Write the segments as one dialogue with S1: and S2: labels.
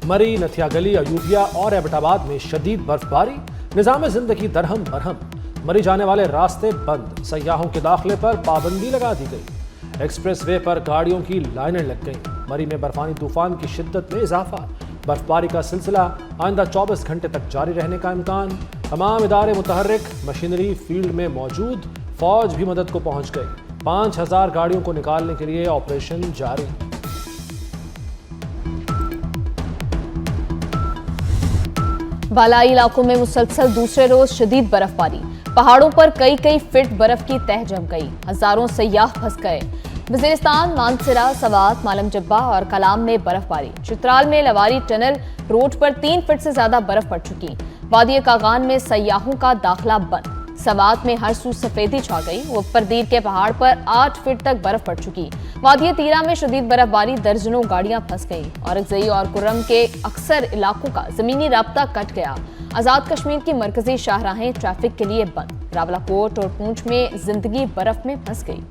S1: मरी, नथिया गली, अयूबिया और एबटाबाद में शदीद बर्फबारी, निजाम जिंदगी दरहम बरहम। मरी जाने वाले रास्ते बंद, सयाहों के दाखिले पर पाबंदी लगा दी गई। एक्सप्रेस वे पर गाड़ियों की लाइनें लग गईं। मरी में बर्फानी तूफान की शिद्दत में इजाफा, बर्फबारी का सिलसिला आइंदा 24 घंटे तक जारी रहने का इम्कान। तमाम इदारे मुतहर्रिक, मशीनरी फील्ड में मौजूद, फौज भी मदद को पहुंच गई। 5000 गाड़ियों को निकालने के लिए ऑपरेशन जारी।
S2: बालाई इलाकों में मुसलसल दूसरे रोज शदीद बर्फबारी, पहाड़ों पर कई फीट बर्फ की तह जम गई, हजारों सयाह फंस गए। वजीरिस्तान, मानसरा, सवात, मालम जब्बा और कलाम में बर्फबारी। चित्राल में लवारी टनल रोड पर 3 फीट से ज्यादा बर्फ पड़ चुकी। वादी कागान में सयाहों का दाखिला बंद। सवात में हर सू सफेदी छा गई। ऊपरदीर के पहाड़ पर 8 फीट तक बर्फ पड़ चुकी। वादी तीरा में शदीद बर्फबारी, दर्जनों गाड़ियां फंस गईं। औरंगजेई और कुर्रम के अक्सर इलाकों का जमीनी राब्ता कट गया। आजाद कश्मीर की मरकजी शाहराहें ट्रैफिक के लिए बंद। रावलाकोट और पूंछ में जिंदगी बर्फ में फंस गई।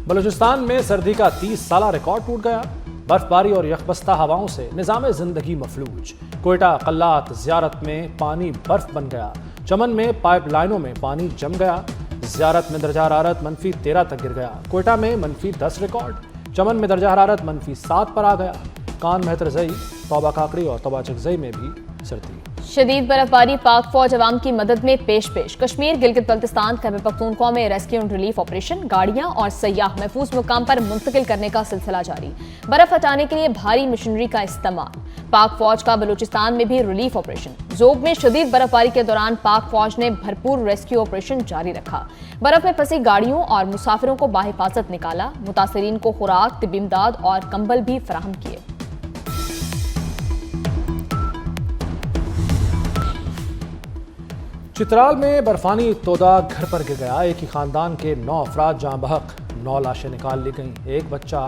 S1: बलूचिस्तान में सर्दी का 30 साला रिकॉर्ड टूट गया। बर्फबारी और यकबस्ता हवाओं से निजाम जिंदगी मफलूज। कोयटा, कल्लात, ज़ियारत में पानी बर्फ बन गया। चमन में पाइपलाइनों में पानी जम गया। ज़ियारत में दर्जा हरारत -13 तक गिर गया। कोयटा में -10 रिकॉर्ड। चमन में दर्जा हरारत -7 पर आ गया। कान, मेहतरजई, तौबा काकड़ी और तौबा चकजई में भी सर्दी।
S2: शदीद बर्फबारी, पाक फौज अवाम की मदद में पेश। कश्मीर, गिलगित बल्तिस्तान, खैबर पख्तूनख्वा में रेस्क्यू एंड रिलीफ ऑपरेशन। गाड़ियां और सयाह महफूज मुकाम पर मुंतकिल करने का सिलसिला जारी। बर्फ हटाने के लिए भारी मशीनरी का इस्तेमाल। पाक फौज का बलूचिस्तान में भी रिलीफ ऑपरेशन। जोब में शदीद बर्फबारी के दौरान पाक फौज ने भरपूर रेस्क्यू ऑपरेशन जारी रखा। बर्फ में फंसी गाड़ियों और मुसाफिरों को बाहिफाजत निकाला। मुतासरीन को खुराक, तिब्बी इमदाद और कंबल भी फराहम किए।
S1: चित्राल में बर्फानी तोदा घर पर गिर गया। एक ही खानदान के 9 अफराद जहां बहक, 9 लाशें निकाल ली गईं। एक बच्चा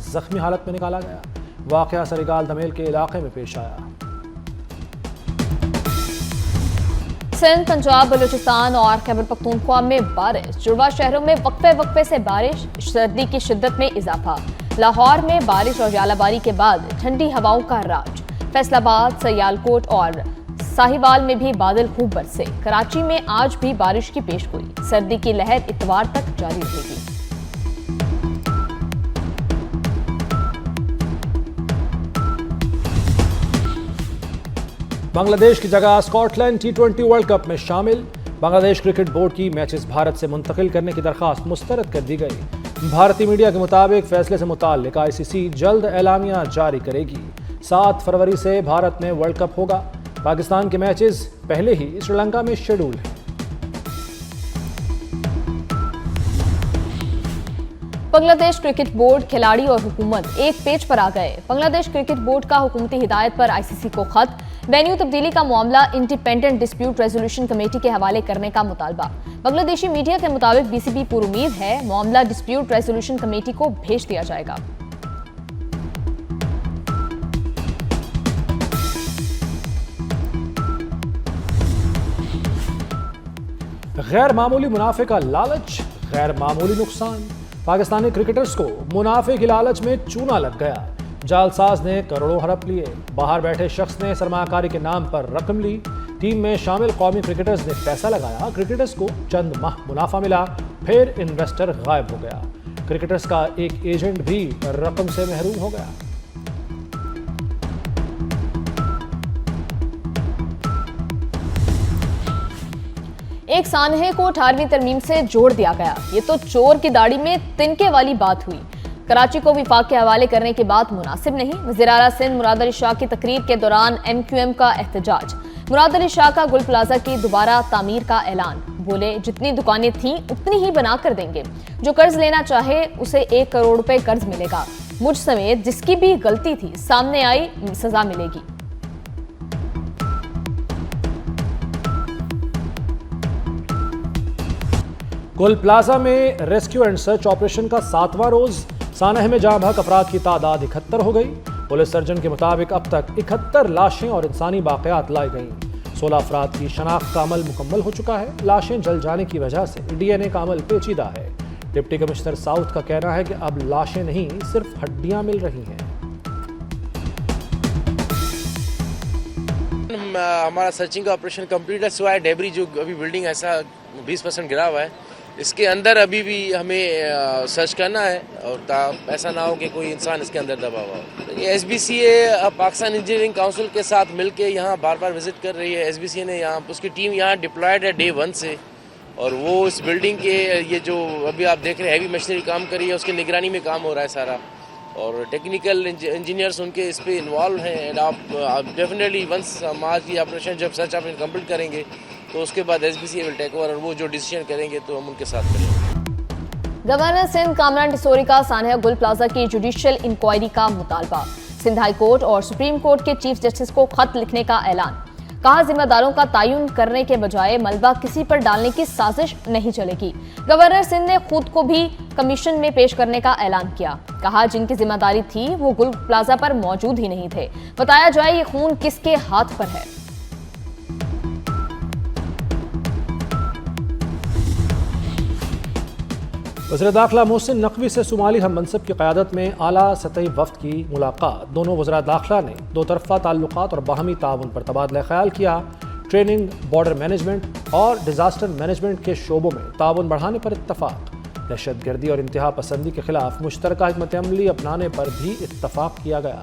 S1: जख्मी हालत में निकाला गया। वाकया सरीगाल दमेल के इलाके में पेश आया।
S2: सिंध, पंजाब, बलूचिस्तान और खैबर पख्तूनख्वा में बारिश। जुड़वा शहरों में वक्फे से बारिश, सर्दी की शिद्दत में इजाफा। लाहौर में बारिश और यालाबारी के बाद ठंडी हवाओं का राज। फैसलाबाद, सयालकोट और साहिवाल में भी बादल खूब बरसे। कराची में आज भी बारिश की पेशगोई। सर्दी की लहर इतवार तक जारी रहेगी।
S1: बांग्लादेश की जगह स्कॉटलैंड T20 वर्ल्ड कप में शामिल। बांग्लादेश क्रिकेट बोर्ड की मैचेस भारत से मुंतकिल करने की दरखास्त मुस्तरद कर दी गई। भारतीय मीडिया के मुताबिक फैसले से मुताल्लिक ICC जल्द एलामिया जारी करेगी। 7 फरवरी से भारत में वर्ल्ड कप होगा। पाकिस्तान के मैचेस पहले ही श्रीलंका में शेड्यूल हैं।
S2: बांग्लादेश क्रिकेट बोर्ड, खिलाड़ी और हुकूमत एक पेज पर आ गए। बांग्लादेश क्रिकेट बोर्ड का हुकूमती हिदायत पर ICC को खत। वेन्यू तब्दीली का मामला इंडिपेंडेंट डिस्प्यूट रेजोल्यूशन कमेटी के हवाले करने का मुतालबा। बांग्लादेशी मीडिया के मुताबिक BCB पुरुमीद है मामला डिस्प्यूट रेजोल्यूशन कमेटी को भेज दिया जाएगा।
S1: गैर मामूली मुनाफे का लालच, गैर मामूली नुकसान। पाकिस्तानी क्रिकेटर्स को मुनाफे की लालच में चूना लग गया। जालसाज ने करोड़ों हड़प लिए। बाहर बैठे शख्स ने सरमाकारी के नाम पर रकम ली। टीम में शामिल कौमी क्रिकेटर्स ने पैसा लगाया। क्रिकेटर्स को चंद माह मुनाफा मिला, फिर इन्वेस्टर गायब हो गया। क्रिकेटर्स का एक एजेंट भी रकम से महरूम हो गया।
S2: एक सानहे को 18वीं तरमीम से जोड़ दिया गया। ये तो चोर की दाढ़ी में तिनके वाली बात हुई। कराची को विफाक के हवाले करने की बात मुनासिब नहीं। वज़ीर आला सिंध मुराद अली शाह की तकरीर के दौरान MQM का एहतजाज। मुराद अली शाह का गुल प्लाजा की दोबारा तामीर का ऐलान। बोले, जितनी दुकानें थीं उतनी ही बना कर देंगे। जो कर्ज लेना चाहे उसे 1 करोड़ रुपए कर्ज मिलेगा। मुझ समेत जिसकी भी गलती थी सामने आई, सजा मिलेगी।
S1: गुल प्लाजा में रेस्क्यू एंड सर्च ऑपरेशन का 7वां रोज। सानह में जहां बहक अफराद की तादाद 71 हो गई। पुलिस सर्जन के मुताबिक अब तक 71 लाशें और इंसानी बाक़ियात लाई गईं। 16 अफराद की शनाख्त का अमल मुकम्मल हो चुका है। लाशें जल जाने की वजह से डीएनए का अमल पेचीदा है। डिप्टी कमिश्नर साउथ का कहना है कि अब लाशें नहीं, सिर्फ हड्डियां मिल रही हैं।
S3: हमारा सर्चिंग का ऑपरेशन कंप्लीट है, सिवाय डेबरी जो अभी बिल्डिंग ऐसा 20% गिरा हुआ है, इसके अंदर अभी भी हमें सर्च करना है और ऐसा ना हो कि कोई इंसान इसके अंदर दबा हुआ हो। ये SBCA पाकिस्तान इंजीनियरिंग काउंसिल के साथ मिलके यहाँ बार बार विजिट कर रही है। SBCA ने यहाँ उसकी टीम यहाँ डिप्लॉयड है डे 1 से, और वो इस बिल्डिंग के ये जो अभी आप देख रहे हैं हैवी मशीनरी काम कर रही है, उसकी निगरानी में काम हो रहा है सारा, और टेक्निकल इंजीनियर्स उनके इस पे इन्वॉल्व हैं। एंड आप डेफिनेटली वंस हम आज ये ऑपरेशन जब सर्च ऑपरेशन कंप्लीट करेंगे तो उसके बाद SBCA विल टेक ओवर, और वो जो डिसीजन करेंगे तो हम उनके साथ करेंगे।
S2: गवर्नर सिंध कामरान डिसोरी का सानिया गुल प्लाजा की जुडिशियल इंक्वायरी का मुतालबा। सिंध हाई कोर्ट और सुप्रीम कोर्ट के चीफ जस्टिस को खत लिखने का ऐलान। कहा जिम्मेदारों का तयन करने के बजाय मलबा किसी पर डालने की साजिश नहीं चलेगी। गवर्नर सिंध ने खुद को भी कमीशन में पेश करने का ऐलान किया। कहा जिनकी जिम्मेदारी थी वो गुल प्लाजा पर मौजूद ही नहीं थे। बताया जाए ये खून किसके हाथ पर है।
S1: वज़ीर दाखिला मोहसिन नकवी से सोमाली हम मनसब की क़यादत में आला सतही वफ़द की मुलाकात। दोनों वज़ीर दाखिला ने दो तरफ़ा ताल्लुकात और बाहमी ताउन पर तबादला ख्याल किया। ट्रेनिंग, बॉर्डर मैनेजमेंट और डिज़ास्टर मैनेजमेंट के शोबों में ताउन बढ़ाने पर इत्तफ़ाक़। दहशतगर्दी और इंतहा पसंदी के खिलाफ मुश्तरका हिकमत अमली अपनाने पर भी इत्तफ़ाक़ किया गया।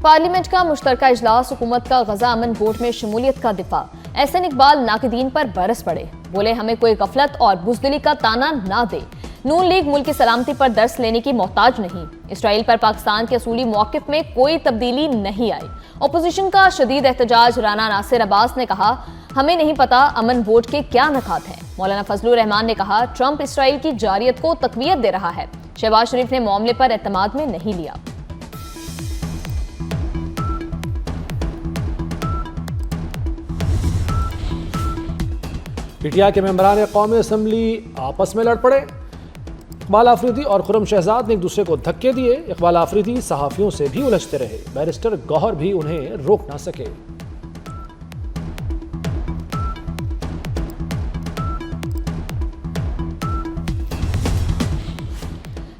S2: पार्लियामेंट का मुश्तरका इजलास, हुकूमत का गजा अमन बोर्ड में शमूलियत का दिफा। एहसन इकबाल नाकिदीन पर बरस पड़े, बोले हमें कोई गफलत और बुज़दिली का ताना ना दे। नून लीग मुल्क की सलामती पर दर्स लेने की मोहताज नहीं। इसराइल पर पाकिस्तान के असूली मौक़िफ़ में कोई तब्दीली नहीं आई। अपोजिशन का शदीद एहतजाज। राना नासिर अब्बास ने कहा हमें नहीं पता अमन बोर्ड के क्या नकात हैं। मौलाना फजलुर रहमान ने कहा ट्रंप इसराइल की जारियत को तक़वियत दे रहा है। शहबाज शरीफ ने मामले पर एतमाद में नहीं लिया।
S1: PTI के मेंबरान कौमी असम्बली आपस में लड़ पड़े। इकबाल आफरीदी और खुर्रम शहजाद ने एक दूसरे को धक्के दिए। इकबाल आफरीदी सहाफ़ियों से भी उलझते रहे। बैरिस्टर गौहर भी उन्हें रोक ना सके।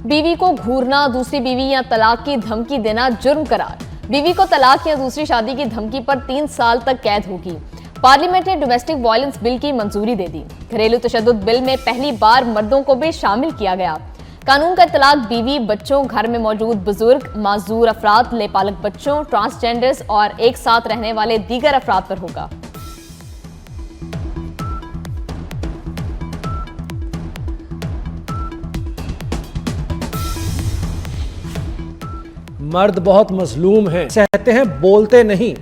S2: बीवी को घूरना, दूसरी बीवी या तलाक की धमकी देना जुर्म करार। बीवी को तलाक या दूसरी शादी की धमकी पर 3 साल तक कैद होगी। पार्लियामेंट ने डोमेस्टिक वायलेंस बिल की मंजूरी दे दी। घरेलू तशद्दुद बिल में पहली बार मर्दों को भी शामिल किया गया। कानून का इतलाक बीवी, बच्चों, घर में मौजूद बुजुर्ग, माजूर अफराद, लेपालक बच्चों, ट्रांसजेंडर्स और एक साथ रहने वाले दीगर अफराद पर होगा।
S1: मर्द बहुत मजलूम हैं, सहते हैं, बोलते नहीं।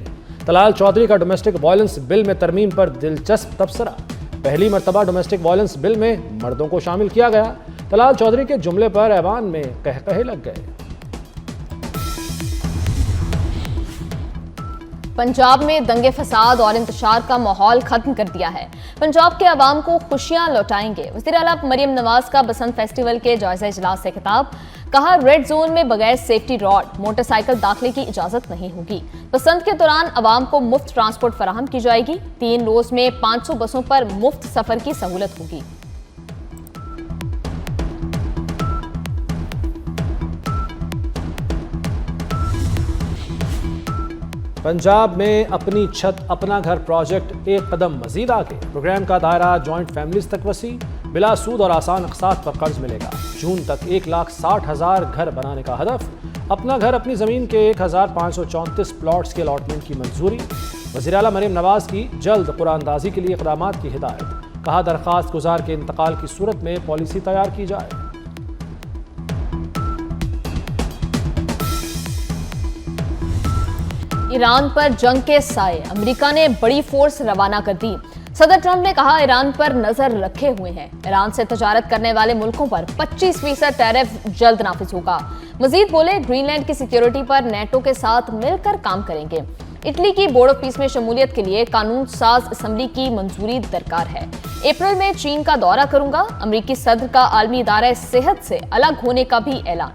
S1: तलाल चौधरी का डोमेस्टिक वायलेंस बिल में तरमीम पर दिलचस्प तबसरा। पहली मरतबा डोमेस्टिक वायलेंस बिल में मर्दों को शामिल किया गया। तलाल चौधरी के जुमले पर ऐवान में कहकहे लग गए।
S2: पंजाब में दंगे फसाद और इंतशार का माहौल खत्म कर दिया है। पंजाब के अवाम को खुशियां लौटाएंगे। वज़ीर आला मरियम नवाज का बसंत फेस्टिवल के जायजा इजलास से खिताब। कहा रेड जोन में बगैर सेफ्टी रॉड, मोटरसाइकिल दाखिले की इजाजत नहीं होगी। बसंत के दौरान अवाम को मुफ्त ट्रांसपोर्ट फराहम की जाएगी। 3 रोज में 500 बसों पर मुफ्त सफर की सहूलत होगी।
S1: पंजाब में अपनी छत अपना घर प्रोजेक्ट एक कदम मजीद आगे। प्रोग्राम का दायरा जॉइंट फैमिलीज तक वसी। बिला सूद और आसान अक़सात पर कर्ज मिलेगा। जून तक 1,60,000 घर बनाने का हदफ। अपना घर अपनी ज़मीन के 1,534 प्लॉट्स के अलॉटमेंट की मंजूरी। वज़ीर आला मरियम नवाज की जल्द कुरानदाजी के लिए इक़दामात की हिदायत। कहा दरख्वास्त गुजार के इंतकाल की सूरत में पॉलिसी तैयार की जाए।
S2: ईरान पर जंग के साए, अमेरिका ने बड़ी फोर्स रवाना कर दी। सदर ट्रंप ने कहा ईरान पर नजर रखे हुए हैं। ईरान से तजारत करने वाले मुल्कों पर 25% टैरिफ जल्द नाफिज होगा। मजीद बोले ग्रीनलैंड की सिक्योरिटी पर नेटो के साथ मिलकर काम करेंगे। इटली की बोर्ड ऑफ पीस में शमूलियत के लिए कानून साज असम्बली की मंजूरी दरकार है। अप्रैल में चीन का दौरा करूंगा। अमरीकी सदर का आलमी इदारा सेहत से अलग होने का भी ऐलान।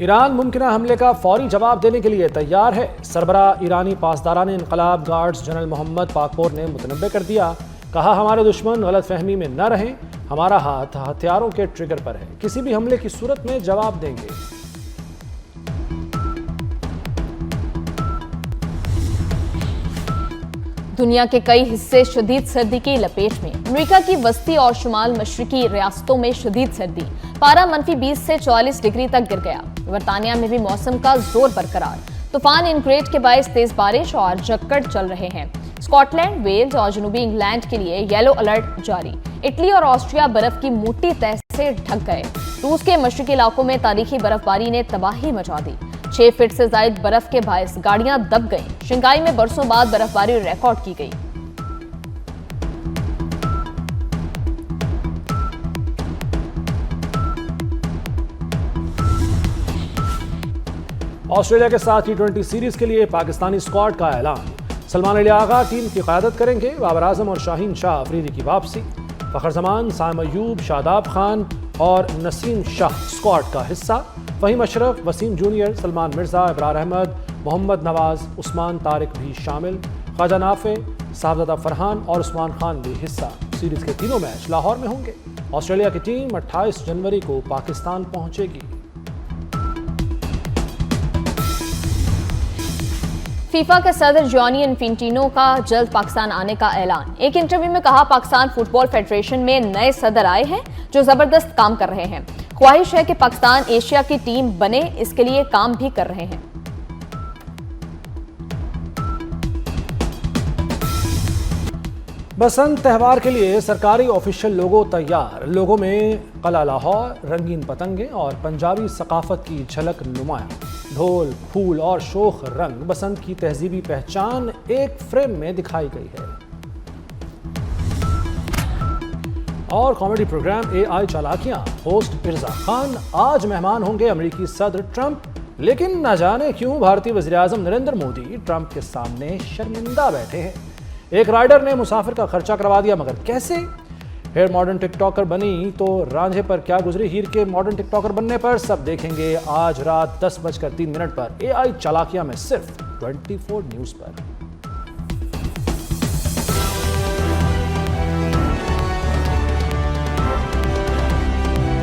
S1: ईरान मुमकिन हमले का फौरी जवाब देने के लिए तैयार है। सरबरा ईरानी पासदारान इनकलाब गार्ड्स जनरल मोहम्मद पाकपोर ने मुतनब्बे कर दिया। कहा, हमारे दुश्मन गलतफहमी में न रहें, हमारा हाथ हथियारों के ट्रिगर पर है, किसी भी हमले की सूरत में जवाब देंगे।
S2: दुनिया के कई हिस्से शदीद सर्दी की लपेट में। अमेरिका की वस्ती और शुमाल मशरकी रियासतों में शदीद सर्दी, पारा -20 से 44 डिग्री तक गिर गया। बरतानिया में भी मौसम का जोर बरकरार। तूफान इनग्रेड के बायस तेज बारिश और झक्कड़ चल रहे हैं। स्कॉटलैंड, वेल्स और जनूबी इंग्लैंड के लिए येलो अलर्ट जारी। इटली और ऑस्ट्रिया बर्फ की मोटी तह से ढक गए। रूस के मशरकी इलाकों में तारीखी बर्फबारी ने तबाही मचा दी। 6 फीट से ज्यादा बर्फ के बायस गाड़ियां दब गईं। शंघाई में बरसों बाद बर्फबारी रिकॉर्ड की गई।
S1: ऑस्ट्रेलिया के साथ T20 सीरीज के लिए पाकिस्तानी स्क्वाड का ऐलान। सलमान अली आगा टीम की क़यादत करेंगे। बाबर आजम और शाहीन शाह अफरीदी की वापसी। फ़खर जमान, साइम अयूब, शादाब खान और नसीम शाह स्क्वाड का हिस्सा। फ़हीम अशरफ, वसीम जूनियर, सलमान मिर्जा, इब्रार अहमद, मोहम्मद नवाज, उस्मान तारिक भी शामिल। ख्वाजा नाफे, साहबजादा फरहान और उस्मान खान भी हिस्सा। सीरीज के तीनों मैच लाहौर में होंगे। ऑस्ट्रेलिया की टीम 28 जनवरी को पाकिस्तान पहुंचेगी।
S2: फीफा के सदर जॉनी इन्फेंटिनो का जल्द पाकिस्तान आने का ऐलान। एक इंटरव्यू में कहा, पाकिस्तान फुटबॉल फेडरेशन में नए सदर आए हैं जो जबरदस्त काम कर रहे हैं। ख्वाहिश है कि पाकिस्तान एशिया की टीम बने, इसके लिए काम भी कर रहे हैं।
S1: बसंत त्यौहार के लिए सरकारी ऑफिशियल लोगो तैयार। लोगों में कला लाहौर, रंगीन पतंगे और पंजाबी सकाफत की झलक नुमाया। ढोल, फूल और शोख रंग बसंत की तहजीबी पहचान एक फ्रेम में दिखाई गई है। और कॉमेडी प्रोग्राम AI चालाकियां। होस्ट इरजा खान आज मेहमान होंगे अमेरिकी सदर ट्रंप। लेकिन न जाने क्यों भारतीय वज़ीर-ए-आज़म नरेंद्र मोदी ट्रंप के सामने शर्मिंदा बैठे हैं। एक राइडर ने मुसाफिर का खर्चा करवा दिया, मगर कैसे? फिर मॉडर्न टिकटॉकर बनी तो रांझे पर क्या गुजरी हीर के मॉडर्न टिकटॉकर बनने पर, सब देखेंगे आज रात 10:03 पर AI चालाकियां में सिर्फ 24 न्यूज़ पर।